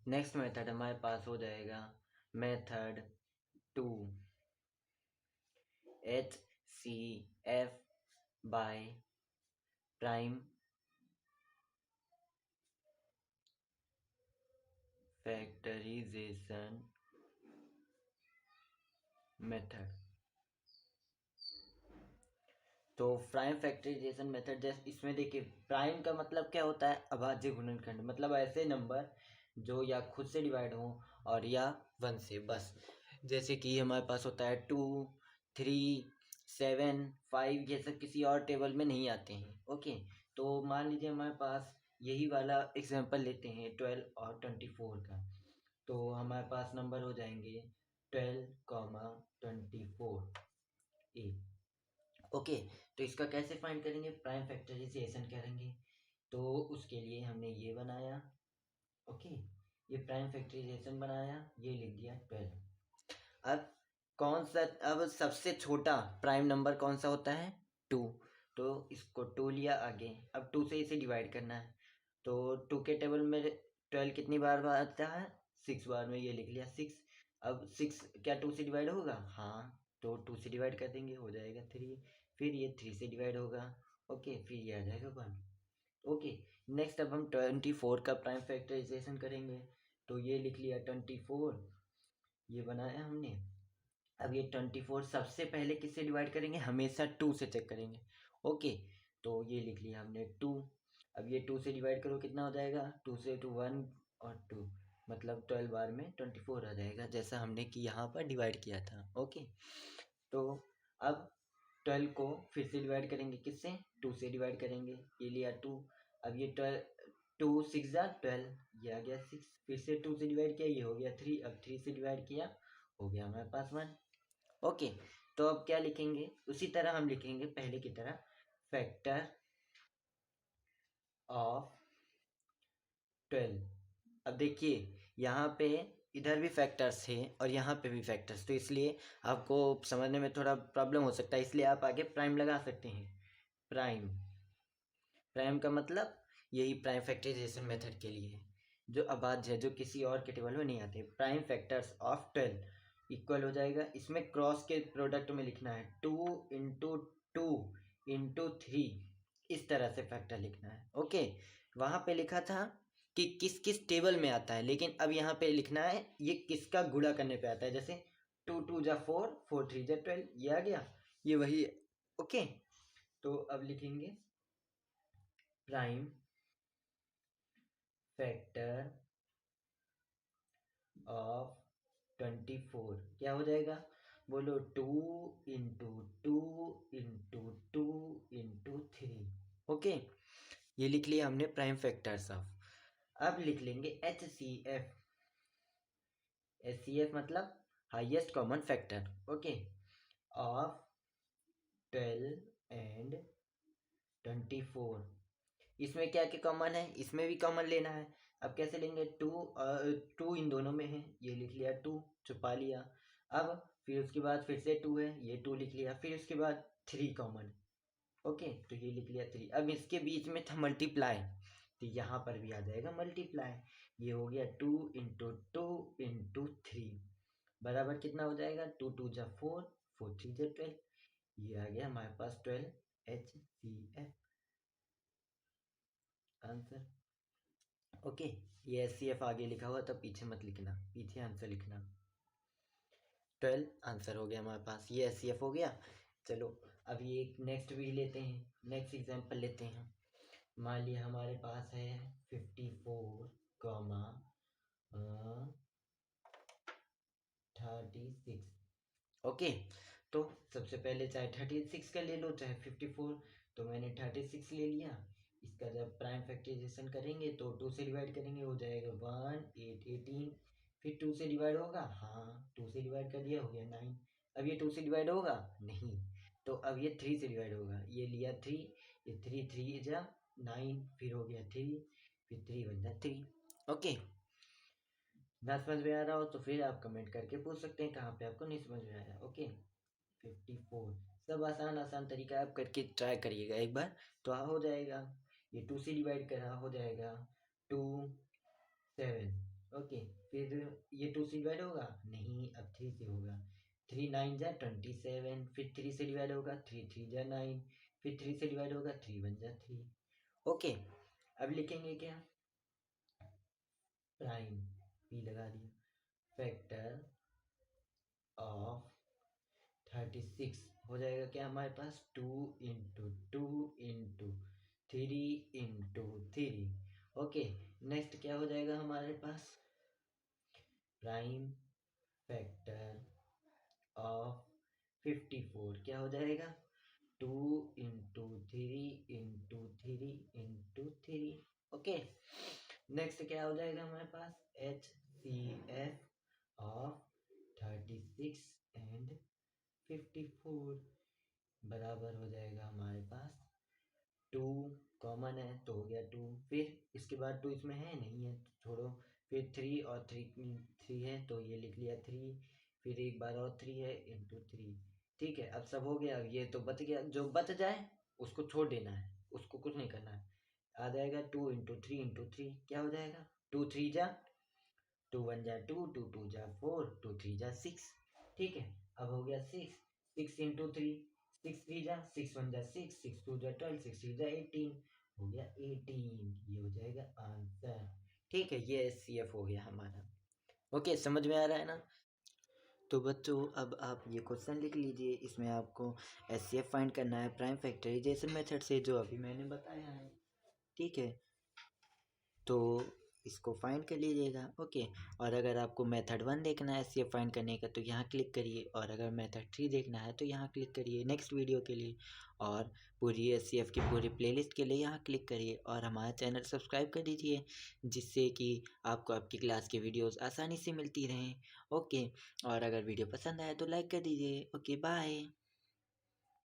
Next method हमारे पास हो जाएगा method 2, HCF by prime factorization method. तो प्राइम फैक्टराइजेशन मेथड, जैसे इसमें देखिए प्राइम का मतलब क्या होता है, अभाज्य गुणनखंड, मतलब ऐसे नंबर जो या खुद से डिवाइड हो और या 1 से, बस। जैसे कि हमारे पास होता है 2, 3, 7, 5, ये सब किसी और टेबल में नहीं आते हैं। ओके, तो मान लीजिए हमारे पास यही वाला एग्जांपल लेते हैं 12 और 24 का। तो हमारे पास नंबर हो जाएंगे 12, 24 ए। ओके, तो इसका कैसे फाइंड करेंगे, प्राइम फैक्टराइजेशन करेंगे। तो उसके लिए हमने ये बनाया। ओके, ये प्राइम फैक्टराइजेशन बनाया, ये लिख दिया 12। अब कौन सा, अब सबसे छोटा प्राइम नंबर कौन सा होता है, 2। तो इसको 2 लिया आगे, अब 2 से इसे डिवाइड करना है। तो 2 के टेबल में 12 कितनी बार आता है, 6 बार में, ये लिख लिया 6। अब 6 क्या 2 से डिवाइड होगा, हाँ, तो 2 से डिवाइड कर देंगे, हो जाएगा 3। फिर ये 3 से डिवाइड होगा। ओके, फिर ये आ जाएगा 1। ओके, नेक्स्ट अब हम 24 का प्राइम फैक्टराइजेशन करेंगे। तो ये लिख लिया 24, ये बनाया हमने। अब ये 24 सबसे पहले किससे डिवाइड करेंगे, हमेशा 2 से चेक करेंगे। ओके, तो ये लिख लिया हमने 2। अब ये 2 से डिवाइड करो, कितना हो जाएगा, 2 से 2 1 और 2, मतलब 12 बार में 24 आ जाएगा, जैसा हमने कि यहाँ पर डिवाइड किया था। ओके, तो अब 12 को फिर से डिवाइड करेंगे, किससे, 2 से डिवाइड करेंगे, ये लिया 2। अब ये 12, 2 6 जा 12, ये आ गया 6। फिर से 2 से डिवाइड किया, ये हो गया 3। अब 3 से डिवाइड किया, हो गया हमारे पास 1। ओके, तो अब क्या लिखेंगे, उसी तरह हम लिखेंगे पहले की तरह, फैक्टर ऑफ 12। अब देखिए यहाँ पे इधर भी फैक्टर्स है और यहाँ पे भी फैक्टर्स, तो इसलिए आपको समझने में थोड़ा प्रॉब्लम हो सकता है, इसलिए आप आगे प्राइम लगा सकते हैं। प्राइम, प्राइम का मतलब यही प्राइम फैक्टराइजेशन मेथड के लिए है, जो अभाज्य है, जो किसी और के टेबल में नहीं आते। प्राइम फैक्टर्स ऑफ 12 इक्वल हो जाएगा, इसमें क्रॉस के प्रोडक्ट में लिखना है 2 × 2 × 3, इस तरह से फैक्टर लिखना है। ओके, वहाँ पे लिखा था कि किस किस टेबल में आता है, लेकिन अब यहाँ पे लिखना है ये किसका गुणा करने पे आता है, जैसे 2 2 जा 4, 4 3 जा 12, ये आ गया, ये वही है। ओके, तो अब लिखेंगे प्राइम फैक्टर ऑफ 24, क्या हो जाएगा, बोलो, 2 × 2 × 2 × 2 × 3। ओके, ये लिख लिया हमने प्राइम फैक्टर्स ऑफ। अब लिख लेंगे HCF। HCF मतलब highest common factor. Okay, of 12 and 24। इसमें क्या क्या कॉमन है, इसमें भी कॉमन लेना है। अब कैसे लेंगे, 2 इन दोनों में है, ये लिख लिया 2, छुपा लिया। अब फिर उसके बाद फिर से 2 है, ये 2 लिख लिया, फिर उसके बाद 3 कॉमन। ओके, तो ये लिख लिया 3। अब इसके बीच में था मल्टीप्लाई, तो यहाँ पर भी आ जाएगा मल्टीप्लाई। ये हो गया 2 × 2 × 3 बराबर कितना हो जाएगा, 2 2 जा 4, 4 3 जा 12, ये आ गया हमारे पास 12 HCF आंसर। ओके, ये HCF आगे लिखा हुआ, तब पीछे मत लिखना, पीछे आंसर लिखना। 12 आंसर हो गया हमारे पास, ये HCF हो गया। चलो अभी एक नेक्स्ट भी लेते हैं, नेक्स्ट एग्जांपल लेते हैं। मान लिया हमारे पास है 54, 36। ओके, तो सबसे पहले चाहे 36 का ले लो चाहे 54, तो मैंने 36 ले लिया। इसका जब प्राइम फैक्टराइजेशन करेंगे तो 2 से डिवाइड करेंगे, हो जाएगा 1 8 18। फिर 2 से डिवाइड होगा, हाँ, 2 से डिवाइड कर दिया, हो गया 9। अब ये 2 से डिवाइड होगा नहीं, तो अब ये 3 से डिवाइड होगा, ये लिया 3, ये 3 3 जा 9, फिर हो गया 3, फिर 3 बन जा 3। ओके, ना समझ में आ रहा हो तो फिर आप कमेंट करके पूछ सकते हैं कहाँ पे आपको नहीं समझ में आया। ओके, 54 सब आसान आसान तरीका आप करके ट्राई करिएगा एक बार, तो हो जाएगा। ये 2 से डिवाइड करा, हो जाएगा 2 7। ओके, फिर ये 2 से डिवाइड होगा नहीं, अब 3 से होगा। 3 9 जा 27, फिर 3 से डिवाइड होगा, 3 3 जा 9, फिर 3 से डिवाइड होगा, 3 1 जा 3। ओके, अब लिखेंगे क्या, प्राइम, पी लगा दिया, फैक्टर ऑफ 36 हो जाएगा क्या हमारे पास, 2 into 2 into 3 into 3। Okay, next क्या हो जाएगा हमारे पास, प्राइम फैक्टर ऑफ 54 क्या हो जाएगा, 2 into 3 into 3 into 3। Okay, next क्या हो जाएगा हमारे पास, H C F of 36 and 54 बराबर हो जाएगा हमारे पास 2, कॉमन है तो हो गया 2, फिर इसके बाद 2 इसमें है नहीं है तो छोड़ो, फिर 3 और 3 है तो ये लिख लिया 3, फिर एक बार और 3 है इंटू 3। ठीक है, अब सब हो गया, अब ये तो बच गया, जो बच जाए उसको छोड़ देना है, उसको कुछ नहीं करना है। आ जाएगा 2 इंटू 3 इंटू 3 क्या हो जाएगा, 2 3 जा 2 1 जा 2, 2 2 जा 4, 2 3 जा 6। ठीक है, अब हो गया 6, 6 इंटू 3, 6 3 जा 6 1 जा 6, 6 2 जा 12, 6 3 जा 18, हो गया 18, ये हो जाएगा आंसर। ठीक है, ये एचसीएफ हो गया हमारा। ओके, समझ में आ रहा है ना। तो बच्चों अब आप ये क्वेश्चन लिख लीजिए, इसमें आपको एचसीएफ फाइंड करना है प्राइम फैक्टराइजेशन मेथड से, जो अभी मैंने बताया है। ठीक है, तो इसको फाइंड कर लीजिएगा। ओके, और अगर आपको मेथड 1 देखना है एचसीएफ फाइंड करने का तो यहाँ क्लिक करिए, और अगर मेथड 3 देखना है तो यहाँ क्लिक करिए नेक्स्ट वीडियो के लिए, और पूरी एचसीएफ की पूरी प्लेलिस्ट के लिए यहाँ क्लिक करिए, और हमारा चैनल सब्सक्राइब कर दीजिए, जिससे कि आपको आपकी क्लास की वीडियोज़ आसानी से मिलती रहें। ओके, और अगर वीडियो पसंद आए तो लाइक कर दीजिए। Okay, bye.